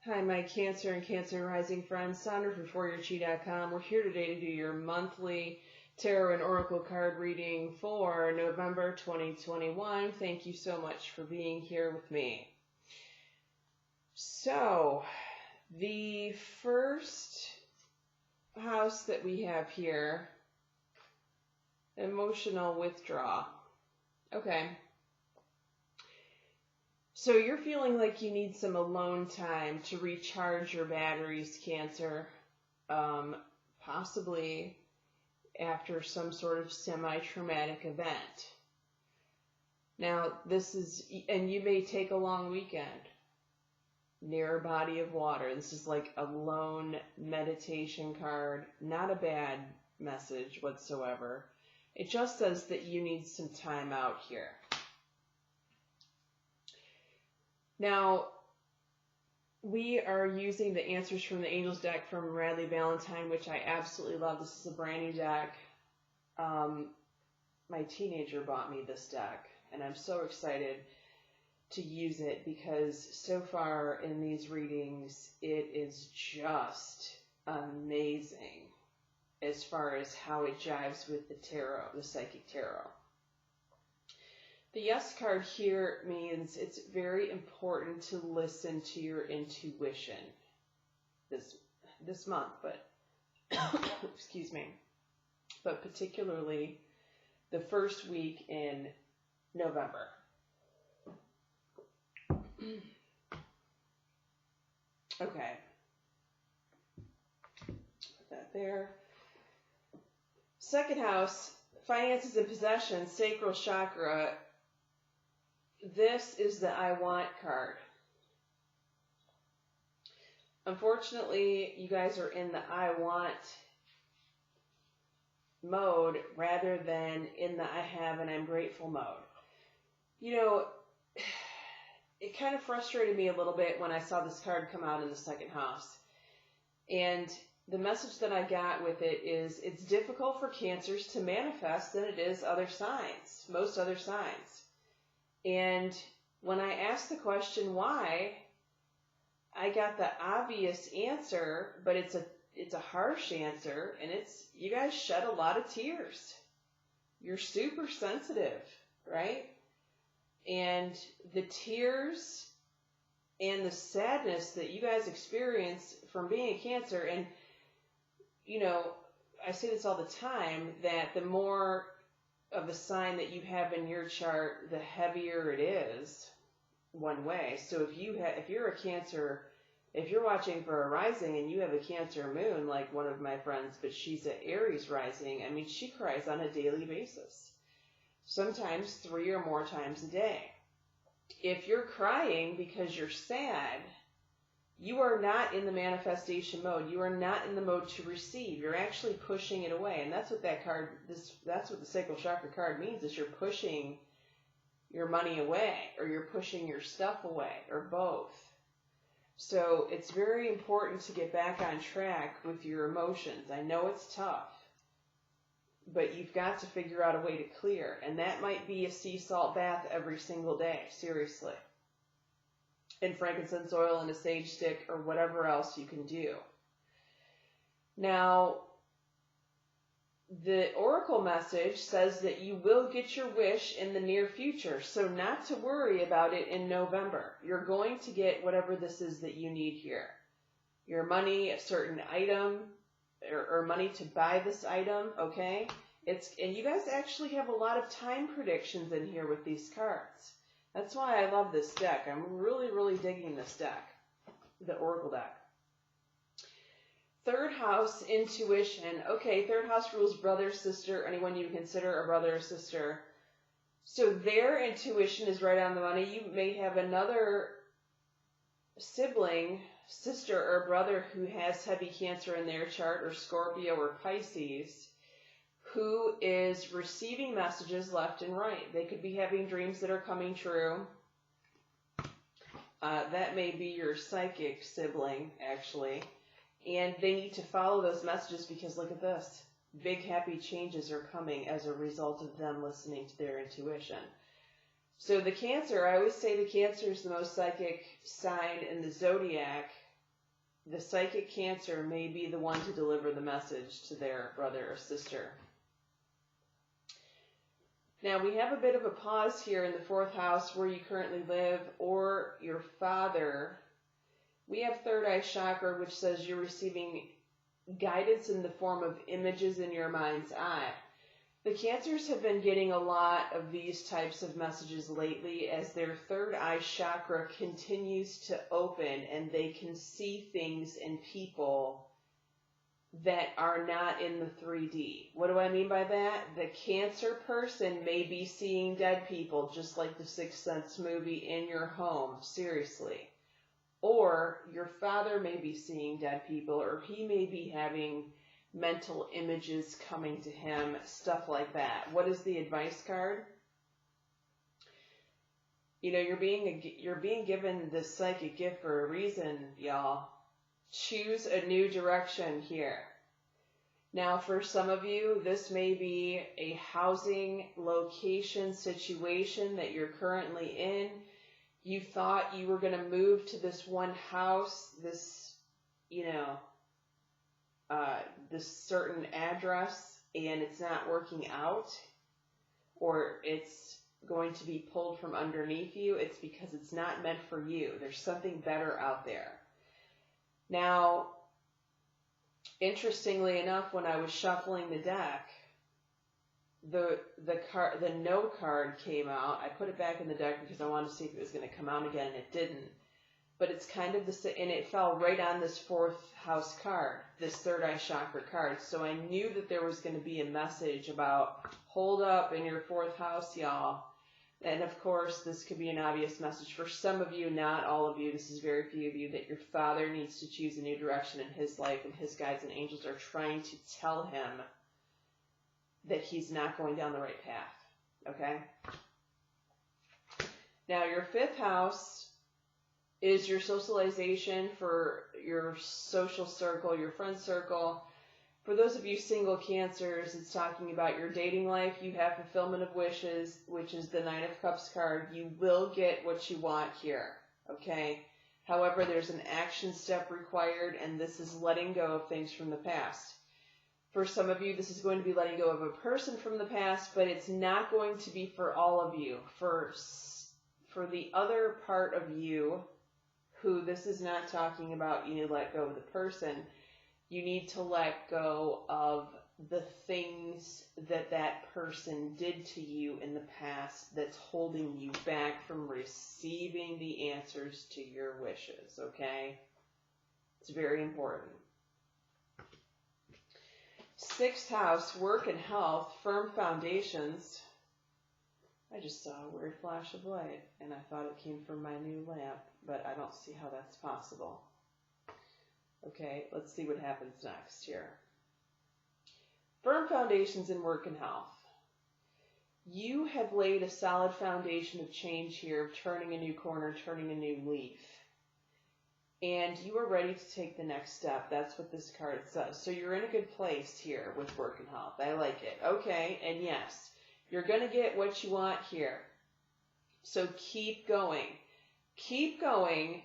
Hi, my Cancer and Cancer Rising friends. Sandra from ForYourChi.com. We're here today to do your monthly tarot and oracle card reading for November 2021. Thank you so much for being here with me. So, the first house that we have here, emotional withdrawal. Okay. So you're feeling like you need some alone time to recharge your batteries, Cancer, possibly after some sort of semi-traumatic event. Now, and you may take a long weekend near a body of water. This is like a lone meditation card, not a bad message whatsoever. It just says that you need some time out here. Now, we are using the Answers from the Angels deck from Radley Valentine, which I absolutely love. This is a brand new deck. My teenager bought me this deck, and I'm so excited to use it because so far in these readings, it is just amazing as far as how it jives with the tarot, the psychic tarot. The Yes card here means it's very important to listen to your intuition this month, but excuse me, but particularly the first week in November. Okay, put that there. Second house, finances and possessions, sacral chakra. This is the I Want card. Unfortunately, you guys are in the I Want mode rather than in the I Have and I'm Grateful mode. You know, it kind of frustrated me a little bit when I saw this card come out in the second house. And the message that I got with it is it's difficult for Cancers to manifest than it is other signs, most other signs. And when I asked the question why, I got the obvious answer, but it's a harsh answer, and it's you guys shed a lot of tears. You're super sensitive, right? And the tears and the sadness that you guys experience from being a Cancer, and you know, I say this all the time, that the more of a sign that you have in your chart, the heavier it is one way. So if you're a Cancer, if you're watching for a rising and you have a Cancer moon, like one of my friends, but she's an Aries rising, I mean, she cries on a daily basis, sometimes 3 or more times a day. If you're crying because you're sad, you are not in the manifestation mode. You are not in the mode to receive. You're actually pushing it away. And that's what that card, that's what the sacral chakra card means, is you're pushing your money away, or you're pushing your stuff away, or both. So it's very important to get back on track with your emotions. I know it's tough, but you've got to figure out a way to clear. And that might be a sea salt bath every single day, seriously. And frankincense oil and a sage stick or whatever else you can do. Now, the oracle message says that you will get your wish in the near future, so not to worry about it in November. You're going to get whatever this is that you need here. Your money, a certain item, or money to buy this item, okay? And you guys actually have a lot of time predictions in here with these cards. That's why I love this deck. I'm really, really digging this deck, the Oracle deck. Third house, intuition. Okay, third house rules brother, sister, anyone you consider a brother or sister. So their intuition is right on the money. You may have another sibling, sister or brother who has heavy Cancer in their chart, or Scorpio or Pisces, who is receiving messages left and right. They could be having dreams that are coming true. That may be your psychic sibling, actually. And they need to follow those messages because look at this. Big happy changes are coming as a result of them listening to their intuition. So the Cancer, I always say the Cancer is the most psychic sign in the zodiac the psychic Cancer may be the one to deliver the message to their brother or sister. Now, we have a bit of a pause here in the 4th house where you currently live or your father. We have 3rd eye chakra, which says you're receiving guidance in the form of images in your mind's eye. The Cancers have been getting a lot of these types of messages lately as their 3rd eye chakra continues to open and they can see things and people that are not in the 3D. What do I mean by that? The Cancer person may be seeing dead people, just like the Sixth Sense movie, in your home, seriously. Or your father may be seeing dead people, or he may be having mental images coming to him, stuff like that. What is the advice card? You know, you're being given this psychic gift for a reason, y'all. Choose a new direction here. Now, for some of you, this may be a housing location situation that you're currently in. You thought you were going to move to this one house, this, this certain address, and it's not working out, or it's going to be pulled from underneath you. It's because it's not meant for you. There's something better out there. Now, interestingly enough, when I was shuffling the deck, the no card came out. I put it back in the deck because I wanted to see if it was going to come out again, and it didn't. But it's kind of the same, and it fell right on this 4th house card, this 3rd eye chakra card. So I knew that there was going to be a message about hold up in your 4th house, y'all. And of course, this could be an obvious message for some of you, not all of you. This is very few of you, that your father needs to choose a new direction in his life, and his guides and angels are trying to tell him that he's not going down the right path. Okay? Now, your 5th house is your socialization, for your social circle, your friend circle. For those of you single Cancers, it's talking about your dating life. You have fulfillment of wishes, which is the 9 of Cups card. You will get what you want here, okay? However, there's an action step required, and this is letting go of things from the past. For some of you, this is going to be letting go of a person from the past, but it's not going to be for all of you. For the other part of you, who this is not talking about, you need to let go of the person. You need to let go of the things that that person did to you in the past that's holding you back from receiving the answers to your wishes, okay? It's very important. 6th house, work and health, firm foundations. I just saw a weird flash of light, and I thought it came from my new lamp, but I don't see how that's possible. Okay, let's see what happens next here. Firm foundations in work and health. You have laid a solid foundation of change here, of turning a new corner, turning a new leaf. And you are ready to take the next step. That's what this card says. So you're in a good place here with work and health. I like it. Okay, and yes, you're going to get what you want here. So keep going. Keep going.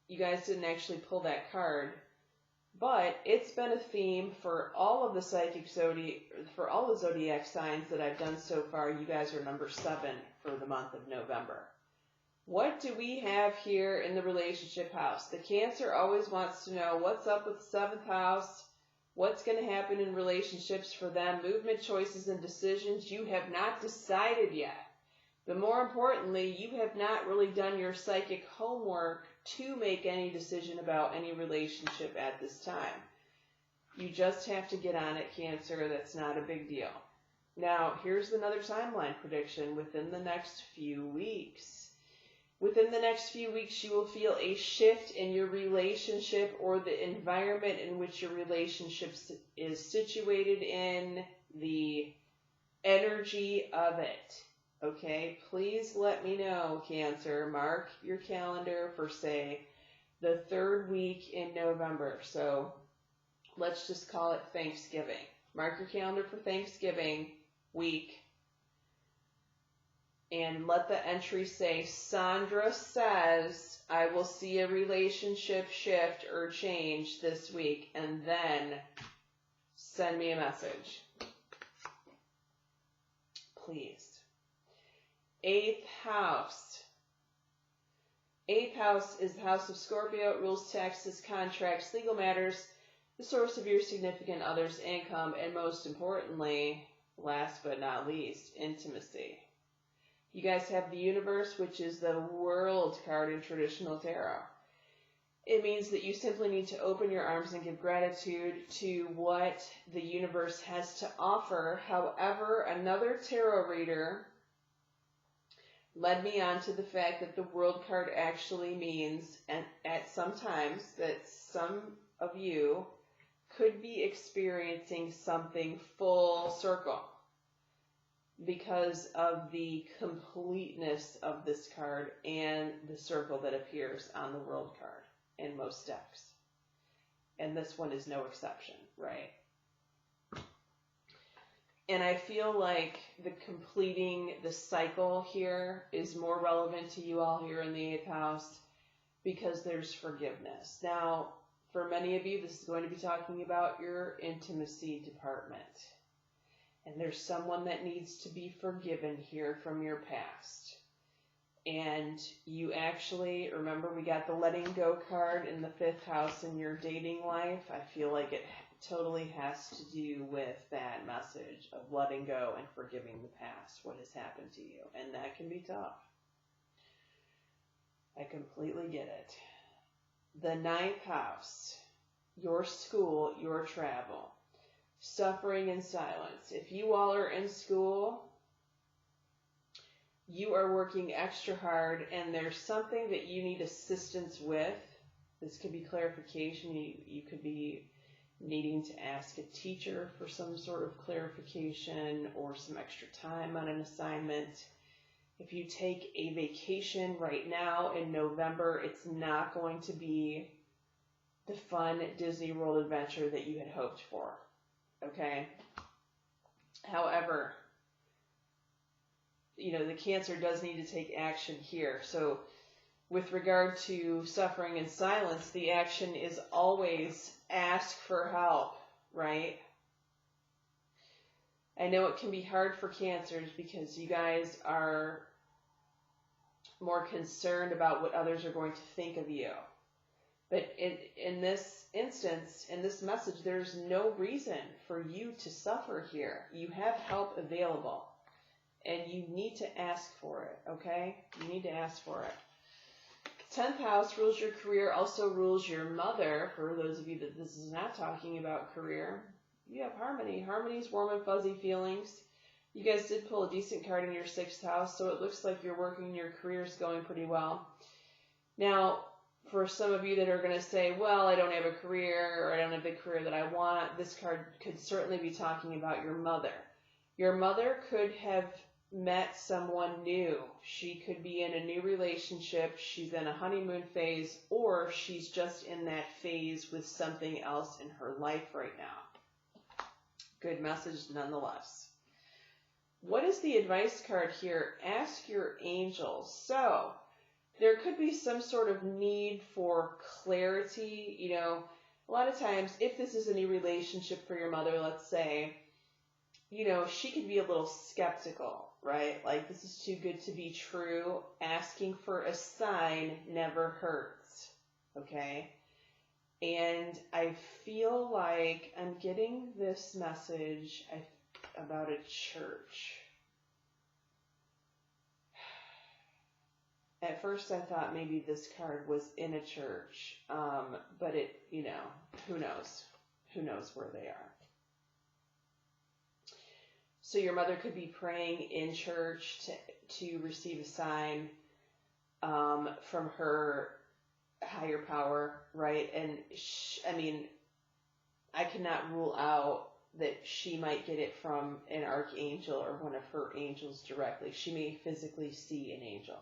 You guys didn't actually pull that card, but it's been a theme for all of the for all the zodiac signs that I've done so far. You guys are number 7 for the month of November. What do we have here in the relationship house? The Cancer always wants to know what's up with the 7th house, what's going to happen in relationships for them, movement, choices, and decisions. You have not decided yet. But more importantly, you have not really done your psychic homework to make any decision about any relationship at this time. You just have to get on it, Cancer. That's not a big deal. Now, here's another timeline prediction within the next few weeks. Within the next few weeks, you will feel a shift in your relationship or the environment in which your relationship is situated in, the energy of it. Okay, please let me know, Cancer. Mark your calendar for, say, the 3rd week in November. So let's just call it Thanksgiving. Mark your calendar for Thanksgiving week. and let the entry say, Sandra says I will see a relationship shift or change this week, and then send me a message. Please. 8th house. 8th house is the house of Scorpio. It rules taxes, contracts, legal matters, the source of your significant other's income, and most importantly, last but not least, intimacy. You guys have the universe, which is the world card in traditional tarot. It means that you simply need to open your arms and give gratitude to what the universe has to offer. However, another tarot reader led me on to the fact that the world card actually means, and at sometimes, that some of you could be experiencing something full circle because of the completeness of this card and the circle that appears on the world card in most decks. And this one is no exception, right? And I feel like the completing the cycle here is more relevant to you all here in the 8th house because there's forgiveness. Now, for many of you, this is going to be talking about your intimacy department. And there's someone that needs to be forgiven here from your past. And you actually, remember we got the letting go card in the 5th house in your dating life. I feel like it totally has to do with that message of letting go and forgiving the past, what has happened to you. And that can be tough. I completely get it. The 9th house, your school, your travel, suffering in silence. If you all are in school, you are working extra hard and there's something that you need assistance with. This could be clarification. You could be needing to ask a teacher for some sort of clarification or some extra time on an assignment. If you take a vacation right now in November, it's not going to be the fun Disney World adventure that you had hoped for. Okay? However, the Cancer does need to take action here. So with regard to suffering in silence, the action is always ask for help, right? I know it can be hard for Cancers because you guys are more concerned about what others are going to think of you. But in this instance, in this message, there's no reason for you to suffer here. You have help available. And you need to ask for it, okay? You need to ask for it. 10th house rules your career, also rules your mother. For those of you that this is not talking about career, you have harmony. Harmony's warm and fuzzy feelings. You guys did pull a decent card in your 6th house, so it looks like you're working, your career's going pretty well. Now, for some of you that are going to say, well, I don't have a career, or I don't have the career that I want, this card could certainly be talking about your mother. Your mother could have met someone new. She could be in a new relationship, she's in a honeymoon phase, or she's just in that phase with something else in her life right now. Good message nonetheless. What is the advice card here? Ask your angels. So, there could be some sort of need for clarity. A lot of times, if this is a new relationship for your mother, let's say, she could be a little skeptical, right? Like, this is too good to be true. Asking for a sign never hurts, okay? And I feel like I'm getting this message about a church. At first I thought maybe this card was in a church, but it, who knows? Who knows where they are? So your mother could be praying in church to receive a sign from her higher power, right? And I cannot rule out that she might get it from an archangel or one of her angels directly. She may physically see an angel.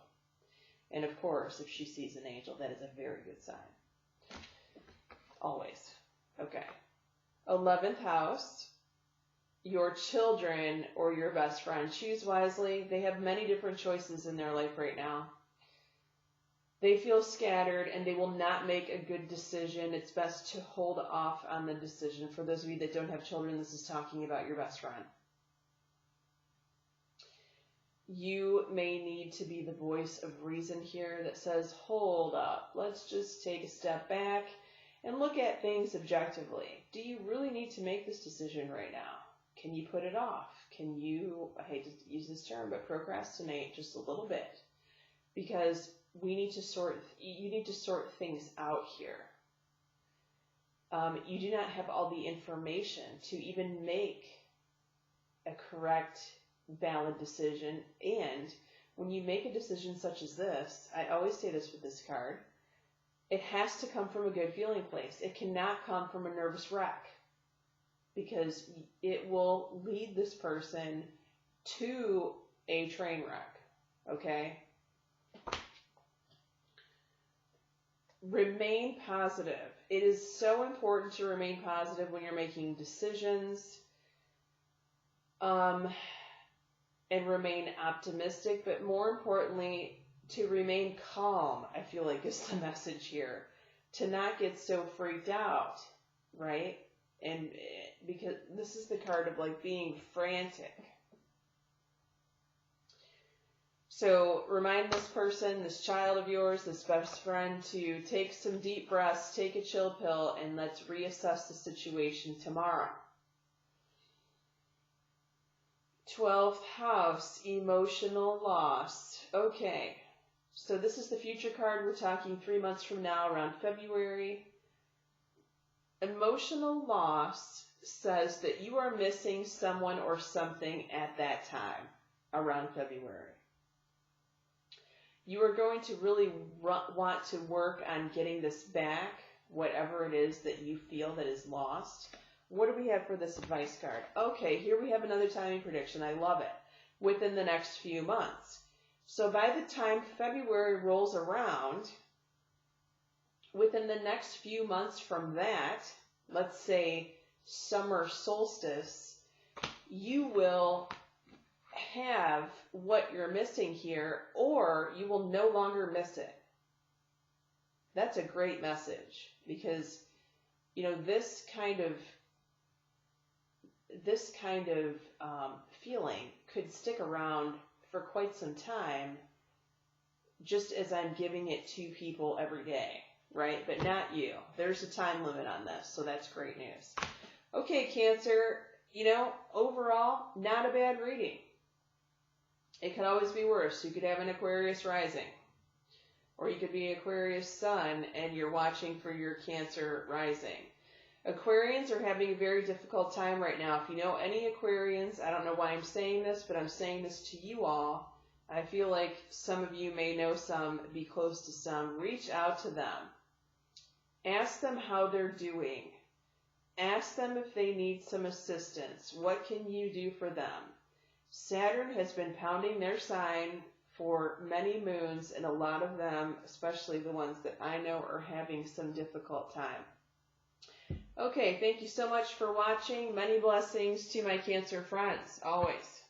And of course, if she sees an angel, that is a very good sign. Always. Okay. 11th house. your children or your best friend. Choose wisely. They have many different choices in their life right now. They feel scattered and they will not make a good decision. It's best to hold off on the decision. For those of you that don't have children, this is talking about your best friend. You may need to be the voice of reason here that says, hold up, let's just take a step back and look at things objectively. Do you really need to make this decision right now? Can you put it off? Can you, I hate to use this term, but procrastinate just a little bit? Because you need to sort things out here. You do not have all the information to even make a correct, valid decision. And when you make a decision such as this, I always say this with this card, it has to come from a good feeling place. It cannot come from a nervous wreck, because it will lead this person to a train wreck, okay? Remain positive. It is so important to remain positive when you're making decisions, and remain optimistic, but more importantly, to remain calm, I feel like is the message here. To not get so freaked out, right? And because this is the card of like being frantic. So remind this person, this child of yours, this best friend, to take some deep breaths, take a chill pill, and let's reassess the situation tomorrow. 12th house, emotional loss. Okay, so this is the future card. We're talking 3 months from now, around February. Emotional loss says that you are missing someone or something at that time, around February. You are going to really want to work on getting this back, whatever it is that you feel that is lost. What do we have for this advice card? Okay, here we have another timing prediction. I love it. Within the next few months. So by the time February rolls around, within the next few months from that, let's say summer solstice, you will have what you're missing here, or you will no longer miss it. That's a great message, because, you know, this kind of feeling could stick around for quite some time, just as I'm giving it to people every day, right? But not you. There's a time limit on this, so that's great news. Okay, Cancer, you know, overall, not a bad reading. It could always be worse. You could have an Aquarius rising, or you could be Aquarius sun and you're watching for your Cancer rising. Aquarians are having a very difficult time right now. If you know any Aquarians, I don't know why I'm saying this, but I'm saying this to you all. I feel like some of you may know some, be close to some. Reach out to them. Ask them how they're doing. Ask them if they need some assistance. What can you do for them? Saturn has been pounding their sign for many moons, and a lot of them, especially the ones that I know, are having some difficult time. Okay, thank you so much for watching. Many blessings to my Cancer friends, always.